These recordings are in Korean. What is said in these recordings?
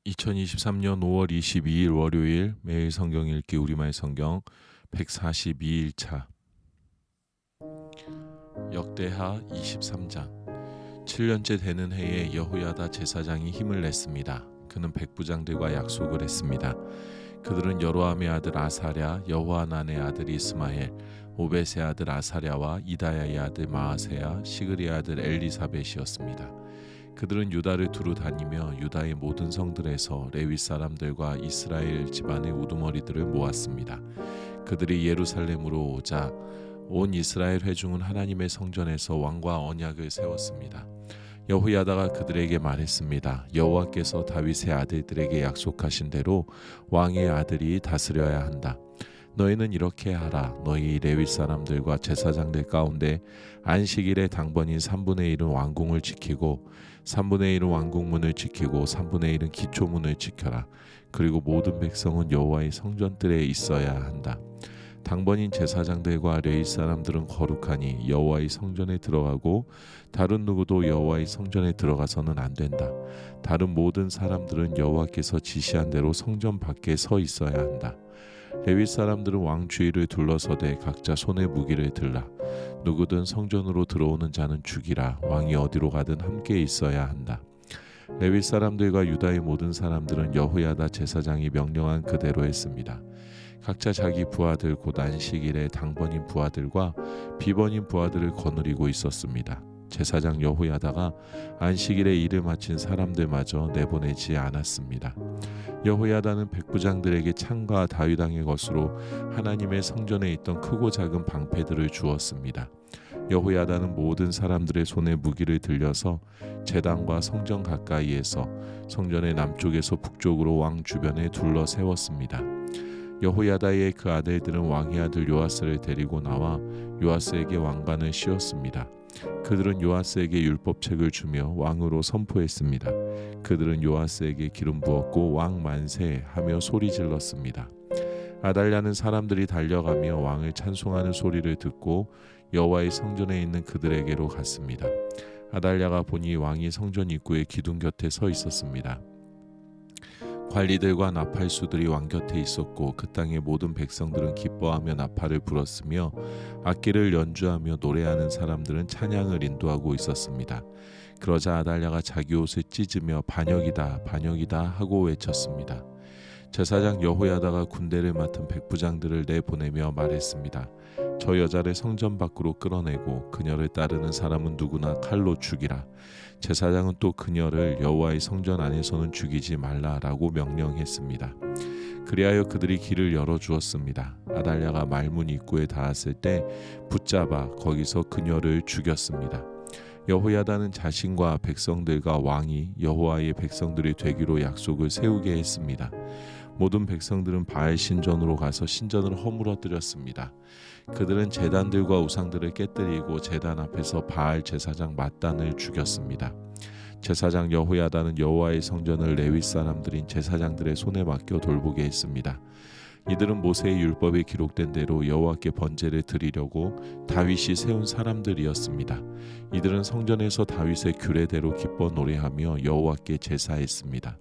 2023년 5월 22일 월요일 매일 성경 읽기 우리말 성경 142일차 역대하 23장 7년째 되는 해에 여호야다 제사장이 힘을 냈습니다. 그는 백부장들과 약속을 했습니다. 그들은 여로함의 아들 아사랴, 여호하난의 아들 이스마엘, 오벳의 아들 아사랴와 이다야의 아들 마아세야, 시그리의 아들 엘리사벳이었습니다. 그들은 유다를 두루 다니며 유다의 모든 성들에서 레위 사람들과 이스라엘 집안의 우두머리들을 모았습니다. 그들이 예루살렘으로 오자 온 이스라엘 회중은 하나님의 성전에서 왕과 언약을 세웠습니다. 여호야다가 그들에게 말했습니다. 여호와께서 다윗의 아들들에게 약속하신 대로 왕의 아들이 다스려야 한다. 너희는 이렇게 하라. 너희 레위 사람들과 제사장들 가운데 안식일의 당번인 3분의 1은 왕궁을 지키고 3분의 1은 왕궁문을 지키고 3분의 1은 기초문을 지켜라. 그리고 모든 백성은 여호와의 성전들에 있어야 한다. 당번인 제사장들과 레위 사람들은 거룩하니 여호와의 성전에 들어가고 다른 누구도 여호와의 성전에 들어가서는 안 된다. 다른 모든 사람들은 여호와께서 지시한 대로 성전 밖에 서 있어야 한다. 레위 사람들은 왕 주위를 둘러서되 각자 손에 무기를 들라. 누구든 성전으로 들어오는 자는 죽이라. 왕이 어디로 가든 함께 있어야 한다. 레위 사람들과 유다의 모든 사람들은 여호야다 제사장이 명령한 그대로 했습니다. 각자 자기 부하들 곧 안식일에 당번인 부하들과 비번인 부하들을 거느리고 있었습니다. 제사장 여호야다가 안식일에 일을 마친 사람들마저 내보내지 않았습니다. 여호야다는 백부장들에게 창과 다윗 왕의 것으로 하나님의 성전에 있던 크고 작은 방패들을 주었습니다. 여호야다는 모든 사람들의 손에 무기를 들려서 제단과 성전 가까이에서 성전의 남쪽에서 북쪽으로 왕 주변에 둘러 세웠습니다. 여호야다의 그 아들들은 왕의 아들 요아스를 데리고 나와 요아스에게 왕관을 씌웠습니다. 그들은 요아스에게 율법책을 주며 왕으로 선포했습니다. 그들은 요아스에게 기름 부었고 왕 만세 하며 소리 질렀습니다. 아달랴는 사람들이 달려가며 왕을 찬송하는 소리를 듣고 여호와의 성전에 있는 그들에게로 갔습니다. 아달랴가 보니 왕이 성전 입구의 기둥 곁에 서 있었습니다. 관리들과 나팔수들이 왕 곁에 있었고 그 땅의 모든 백성들은 기뻐하며 나팔을 불었으며 악기를 연주하며 노래하는 사람들은 찬양을 인도하고 있었습니다. 그러자 아달랴가 자기 옷을 찢으며 반역이다 반역이다 하고 외쳤습니다. 제사장 여호야다가 군대를 맡은 백부장들을 내보내며 말했습니다. 저 여자를 성전 밖으로 끌어내고 그녀를 따르는 사람은 누구나 칼로 죽이라. 제사장은 또 그녀를 여호와의 성전 안에서는 죽이지 말라라고 명령했습니다. 그리하여 그들이 길을 열어주었습니다. 아달랴가 말문 입구에 닿았을 때 붙잡아 거기서 그녀를 죽였습니다. 여호야다는 자신과 백성들과 왕이 여호와의 백성들이 되기로 약속을 세우게 했습니다. 모든 백성들은 바알 신전으로 가서 신전을 허물어뜨렸습니다. 그들은 제단들과 우상들을 깨뜨리고 제단 앞에서 바알 제사장 맏단을 죽였습니다. 제사장 여호야다는 여호와의 성전을 레위 사람들인 제사장들의 손에 맡겨 돌보게 했습니다. 이들은 모세의 율법에 기록된 대로 여호와께 번제를 드리려고 다윗이 세운 사람들이었습니다. 이들은 성전에서 다윗의 규례대로 기뻐 노래하며 여호와께 제사했습니다.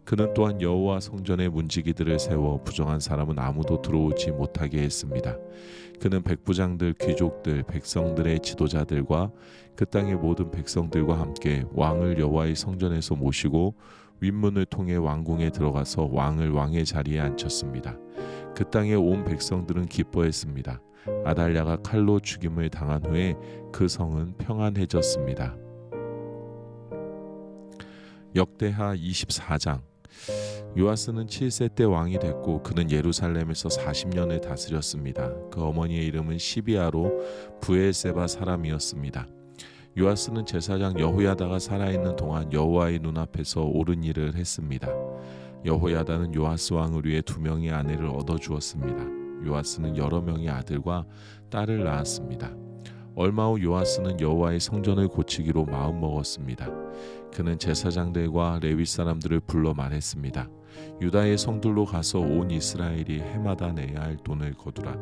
그는 또한 여호와 성전에 문지기들을 세워 부정한 사람은 아무도 들어오지 못하게 했습니다. 그는 백부장들, 귀족들, 백성들의 지도자들과 그 땅의 모든 백성들과 함께 왕을 여호와의 성전에서 모시고 윗문을 통해 왕궁에 들어가서 왕을 왕의 자리에 앉혔습니다. 그 땅의 온 백성들은 기뻐했습니다. 아달랴가 칼로 죽임을 당한 후에 그 성은 평안해졌습니다. 역대하 24장 요아스는 7세 때 왕이 됐고 그는 예루살렘에서 40년을 다스렸습니다. 그 어머니의 이름은 시비아로 브엘세바 사람이었습니다. 요아스는 제사장 여호야다가 살아있는 동안 여호와의 눈앞에서 옳은 일을 했습니다. 여호야다는 요아스 왕을 위해 2명의 아내를 얻어주었습니다. 요아스는 여러 명의 아들과 딸을 낳았습니다. 얼마 후 요아스는 여호와의 성전을 고치기로 마음먹었습니다. 그는 제사장들과 레위 사람들을 불러 말했습니다. 유다의 성들로 가서 온 이스라엘이 해마다 내야 할 돈을 거두라.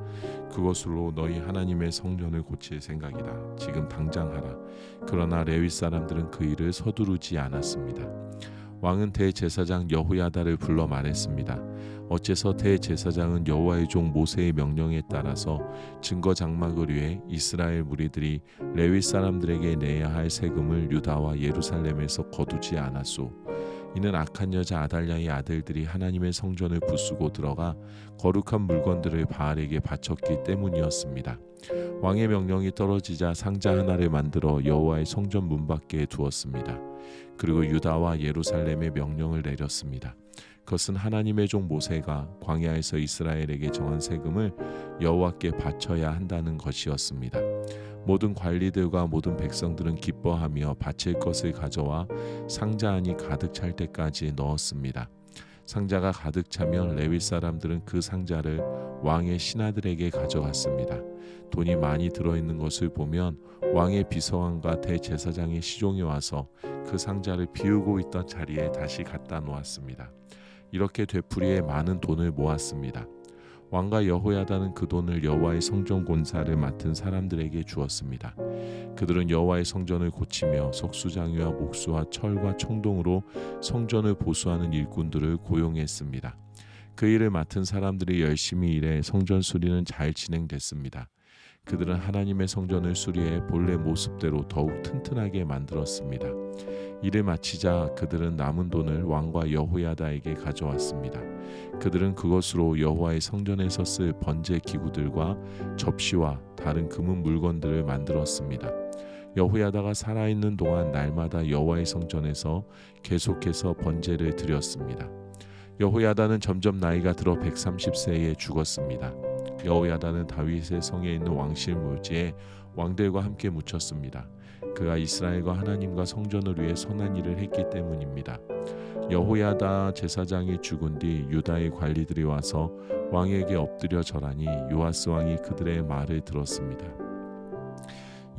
그것으로 너희 하나님의 성전을 고칠 생각이다. 지금 당장 하라. 그러나 레위 사람들은 그 일을 서두르지 않았습니다. 왕은 대제사장 여호야다를 불러 말했습니다. 어째서 대제사장은 여호와의 종 모세의 명령에 따라서 증거 장막을 위해 이스라엘 무리들이 레위 사람들에게 내야 할 세금을 유다와 예루살렘에서 거두지 않았소. 이는 악한 여자 아달랴의 아들들이 하나님의 성전을 부수고 들어가 거룩한 물건들을 바알에게 바쳤기 때문이었습니다. 왕의 명령이 떨어지자 상자 하나를 만들어 여호와의 성전 문 밖에 두었습니다. 그리고 유다와 예루살렘에 명령을 내렸습니다. 그것은 하나님의 종 모세가 광야에서 이스라엘에게 정한 세금을 여호와께 바쳐야 한다는 것이었습니다. 모든 관리들과 모든 백성들은 기뻐하며 바칠 것을 가져와 상자 안이 가득 찰 때까지 넣었습니다. 상자가 가득 차면 레위 사람들은 그 상자를 왕의 신하들에게 가져갔습니다. 돈이 많이 들어있는 것을 보면 왕의 비서관과 대제사장의 시종이 와서 그 상자를 비우고 있던 자리에 다시 갖다 놓았습니다. 이렇게 되풀이해 많은 돈을 모았습니다. 왕과 여호야다는 그 돈을 여호와의 성전 공사를 맡은 사람들에게 주었습니다. 그들은 여호와의 성전을 고치며 석수장이와 목수와 철과 청동으로 성전을 보수하는 일꾼들을 고용했습니다. 그 일을 맡은 사람들이 열심히 일해 성전 수리는 잘 진행됐습니다. 그들은 하나님의 성전을 수리해 본래 모습대로 더욱 튼튼하게 만들었습니다. 일을 마치자 그들은 남은 돈을 왕과 여호야다에게 가져왔습니다. 그들은 그것으로 여호와의 성전에서 쓸 번제 기구들과 접시와 다른 금은 물건들을 만들었습니다. 여호야다가 살아있는 동안 날마다 여호와의 성전에서 계속해서 번제를 드렸습니다. 여호야다는 점점 나이가 들어 130세에 죽었습니다. 여호야다는 다윗의 성에 있는 왕실 묘지에 왕들과 함께 묻혔습니다. 그가 이스라엘과 하나님과 성전을 위해 선한 일을 했기 때문입니다. 여호야다 제사장이 죽은 뒤 유다의 관리들이 와서 왕에게 엎드려 절하니 요아스 왕이 그들의 말을 들었습니다.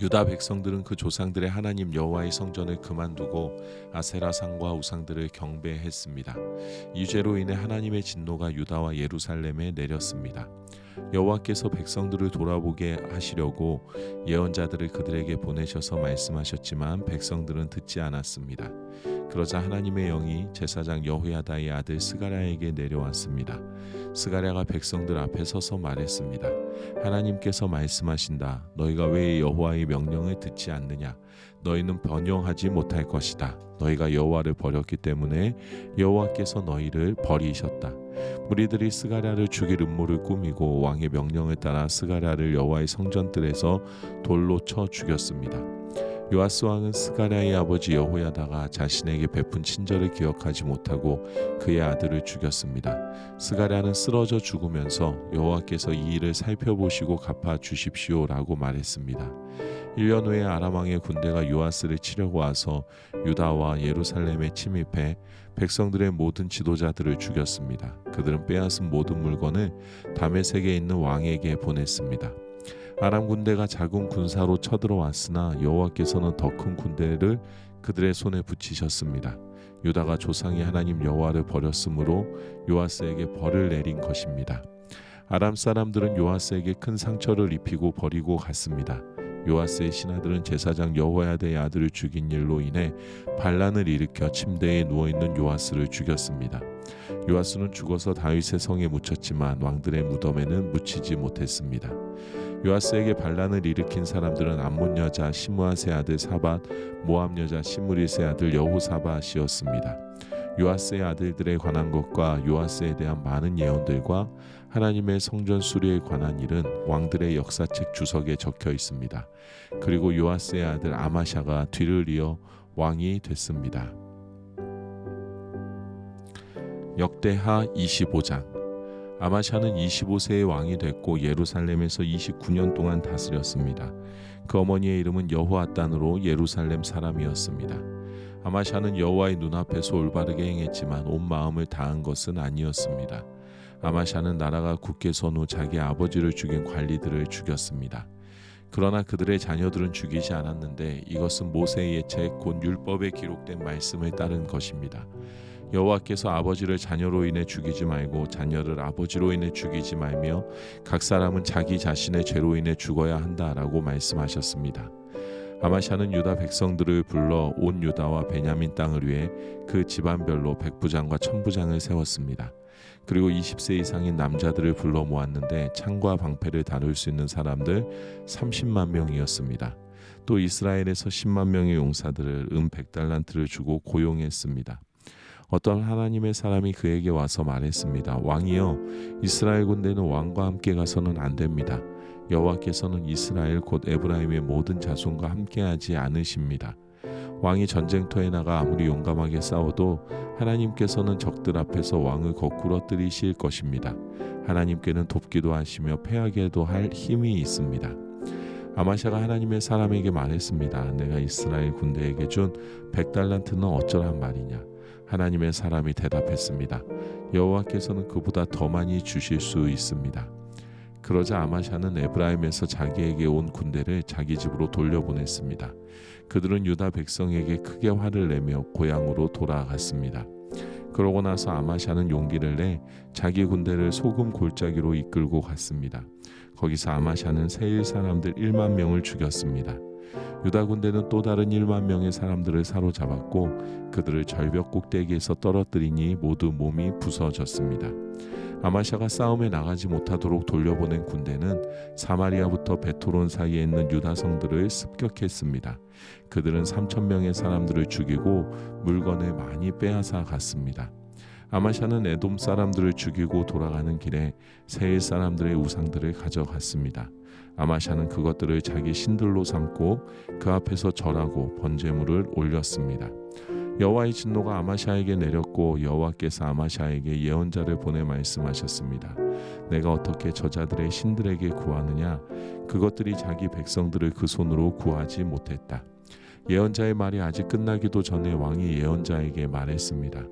유다 백성들은 그 조상들의 하나님 여호와의 성전을 그만두고 아세라상과 우상들을 경배했습니다. 이 죄로 인해 하나님의 진노가 유다와 예루살렘에 내렸습니다. 여호와께서 백성들을 돌아보게 하시려고 예언자들을 그들에게 보내셔서 말씀하셨지만 백성들은 듣지 않았습니다. 그러자 하나님의 영이 제사장 여호야다의 아들 스가랴에게 내려왔습니다. 스가랴가 백성들 앞에 서서 말했습니다. 하나님께서 말씀하신다. 너희가 왜 여호와의 명령을 듣지 않느냐? 너희는 변형하지 못할 것이다. 너희가 여호와를 버렸기 때문에 여호와께서 너희를 버리셨다. 무리들이 스가랴를 죽일 음모를 꾸미고 왕의 명령을 따라 스가랴를 여호와의 성전뜰에서 돌로 쳐 죽였습니다. 요아스 왕은 스가랴의 아버지 여호야다가 자신에게 베푼 친절을 기억하지 못하고 그의 아들을 죽였습니다. 스가랴는 쓰러져 죽으면서 여호와께서 이 일을 살펴보시고 갚아 주십시오라고 말했습니다. 1년 후에 아람 왕의 군대가 요아스를 치려고 와서 유다와 예루살렘에 침입해 백성들의 모든 지도자들을 죽였습니다. 그들은 빼앗은 모든 물건을 다메섹에 있는 왕에게 보냈습니다. 아람 군대가 작은 군사로 쳐들어왔으나 여호와께서는 더 큰 군대를 그들의 손에 붙이셨습니다. 유다가 조상이 하나님 여호와를 버렸으므로 요아스에게 벌을 내린 것입니다. 아람 사람들은 요아스에게 큰 상처를 입히고 버리고 갔습니다. 요아스의 신하들은 제사장 여호야다의 아들을 죽인 일로 인해 반란을 일으켜 침대에 누워있는 요아스를 죽였습니다. 요아스는 죽어서 다윗의 성에 묻혔지만 왕들의 무덤에는 묻히지 못했습니다. 요아스에게 반란을 일으킨 사람들은 암몬 여자 시므아세 아들 사밧, 모압 여자 시므리세 아들 여호사밧이었습니다. 요아스의 아들들에 관한 것과 요아스에 대한 많은 예언들과 하나님의 성전 수리에 관한 일은 왕들의 역사책 주석에 적혀 있습니다. 그리고 요아스의 아들 아마샤가 뒤를 이어 왕이 됐습니다. 역대하 25장. 아마샤는 25세의 왕이 됐고 예루살렘에서 29년 동안 다스렸습니다. 그 어머니의 이름은 여호아단으로 예루살렘 사람이었습니다. 아마샤는 여호와의 눈앞에서 올바르게 행했지만 온 마음을 다한 것은 아니었습니다. 아마샤는 나라가 굳게 선 후 자기 아버지를 죽인 관리들을 죽였습니다. 그러나 그들의 자녀들은 죽이지 않았는데 이것은 모세의 예책 곧 율법에 기록된 말씀을 따른 것입니다. 여호와께서 아버지를 자녀로 인해 죽이지 말고 자녀를 아버지로 인해 죽이지 말며 각 사람은 자기 자신의 죄로 인해 죽어야 한다라고 말씀하셨습니다. 아마샤는 유다 백성들을 불러 온 유다와 베냐민 땅을 위해 그 집안별로 백부장과 천부장을 세웠습니다. 그리고 20세 이상인 남자들을 불러 모았는데 창과 방패를 다룰 수 있는 사람들 30만 명이었습니다. 또 이스라엘에서 10만 명의 용사들을 100달란트를 주고 고용했습니다. 어떤 하나님의 사람이 그에게 와서 말했습니다. 왕이여, 이스라엘 군대는 왕과 함께 가서는 안 됩니다. 여호와께서는 이스라엘 곧 에브라임의 모든 자손과 함께하지 않으십니다. 왕이 전쟁터에 나가 아무리 용감하게 싸워도 하나님께서는 적들 앞에서 왕을 거꾸러뜨리실 것입니다. 하나님께는 돕기도 하시며 패하게도 할 힘이 있습니다. 아마샤가 하나님의 사람에게 말했습니다. 내가 이스라엘 군대에게 준 100달란트는 어쩌란 말이냐. 하나님의 사람이 대답했습니다. 여호와께서는 그보다 더 많이 주실 수 있습니다. 그러자 아마샤는 에브라임에서 자기에게 온 군대를 자기 집으로 돌려보냈습니다. 그들은 유다 백성에게 크게 화를 내며 고향으로 돌아갔습니다. 그러고 나서 아마샤는 용기를 내 자기 군대를 소금 골짜기로 이끌고 갔습니다. 거기서 아마샤는 세일 사람들 1만 명을 죽였습니다. 유다 군대는 또 다른 1만 명의 사람들을 사로잡았고 그들을 절벽 꼭대기에서 떨어뜨리니 모두 몸이 부서졌습니다. 아마샤가 싸움에 나가지 못하도록 돌려보낸 군대는 사마리아부터 베토론 사이에 있는 유다 성들을 습격했습니다. 그들은 3,000명의 사람들을 죽이고 물건을 많이 빼앗아 갔습니다. 아마샤는 에돔 사람들을 죽이고 돌아가는 길에 세일 사람들의 우상들을 가져갔습니다. 아마샤는 그것들을 자기 신들로 삼고 그 앞에서 절하고 번제물을 올렸습니다. 여호와의 진노가 아마샤에게 내렸고 여호와께서 아마샤에게 예언자를 보내 말씀하셨습니다. 내가 어떻게 저자들의 신들에게 구하느냐? 그것들이 자기 백성들을 그 손으로 구하지 못했다. 예언자의 말이 아직 끝나기도 전에 왕이 예언자에게 말했습니다.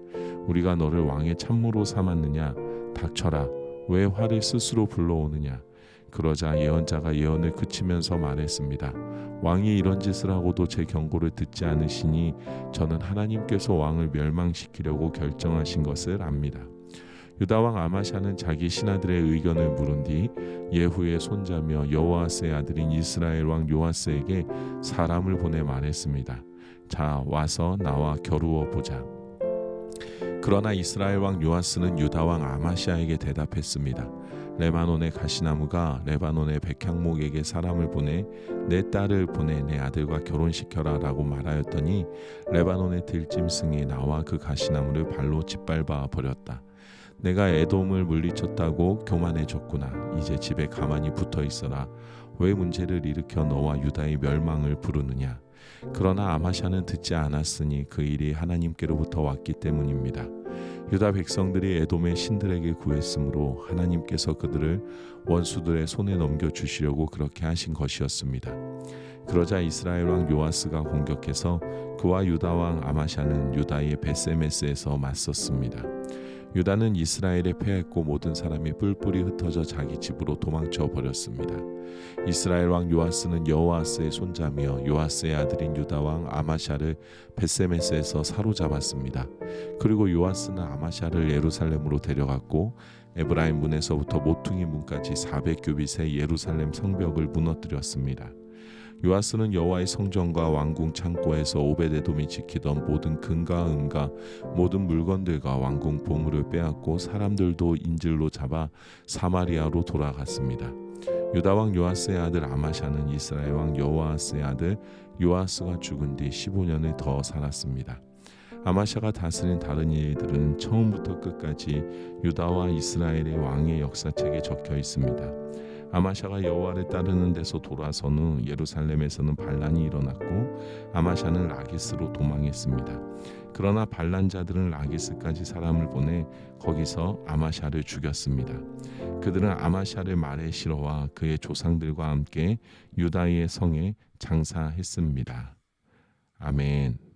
우리가 너를 왕의 참모로 삼았느냐? 닥쳐라. 왜 화를 스스로 불러오느냐? 그러자 예언자가 예언을 그치면서 말했습니다. 왕이 이런 짓을 하고도 제 경고를 듣지 않으시니 저는 하나님께서 왕을 멸망시키려고 결정하신 것을 압니다. 유다왕 아마샤는 자기 신하들의 의견을 물은 뒤 예후의 손자며 여호아스의 아들인 이스라엘 왕 요아스에게 사람을 보내 말했습니다. 자, 와서 나와 겨루어 보자. 그러나 이스라엘 왕 요아스는 유다 왕 아마샤에게 대답했습니다. 레바논의 가시나무가 레바논의 백향목에게 사람을 보내 내 딸을 보내 내 아들과 결혼시켜라 라고 말하였더니 레바논의 들짐승이 나와 그 가시나무를 발로 짓밟아 버렸다. 내가 에돔을 물리쳤다고 교만해졌구나. 이제 집에 가만히 붙어 있어라. 왜 문제를 일으켜 너와 유다의 멸망을 부르느냐. 그러나 아마샤는 듣지 않았으니 그 일이 하나님께로부터 왔기 때문입니다. 유다 백성들이 에돔의 신들에게 구했으므로 하나님께서 그들을 원수들의 손에 넘겨주시려고 그렇게 하신 것이었습니다. 그러자 이스라엘 왕 요아스가 공격해서 그와 유다 왕 아마샤는 유다의 베세메스에서 맞섰습니다. 유다는 이스라엘에 패했고 모든 사람이 뿔뿔이 흩어져 자기 집으로 도망쳐 버렸습니다. 이스라엘 왕 요아스는 여호아스의 손자며 요아스의 아들인 유다 왕 아마샤를 베세메스에서 사로잡았습니다. 그리고 요아스는 아마샤를 예루살렘으로 데려갔고 에브라임 문에서부터 모퉁이 문까지 400규빗의 예루살렘 성벽을 무너뜨렸습니다. 요아스는 여호와의 성전과 왕궁 창고에서 오벳에돔이 지키던 모든 금과 은과 모든 물건들과 왕궁 보물을 빼앗고 사람들도 인질로 잡아 사마리아로 돌아갔습니다. 유다 왕 요아스의 아들 아마샤는 이스라엘 왕 여호아스의 아들 요아스가 죽은 뒤 15년을 더 살았습니다. 아마샤가 다스린 다른 일들은 처음부터 끝까지 유다와 이스라엘의 왕의 역사책에 적혀 있습니다. 아마샤가 여호와를 따르는 데서 돌아선 후 예루살렘에서는 반란이 일어났고 아마샤는 라기스로 도망했습니다. 그러나 반란자들은 라기스까지 사람을 보내 거기서 아마샤를 죽였습니다. 그들은 아마샤를 말에 실어와 그의 조상들과 함께 유다의 성에 장사했습니다. 아멘.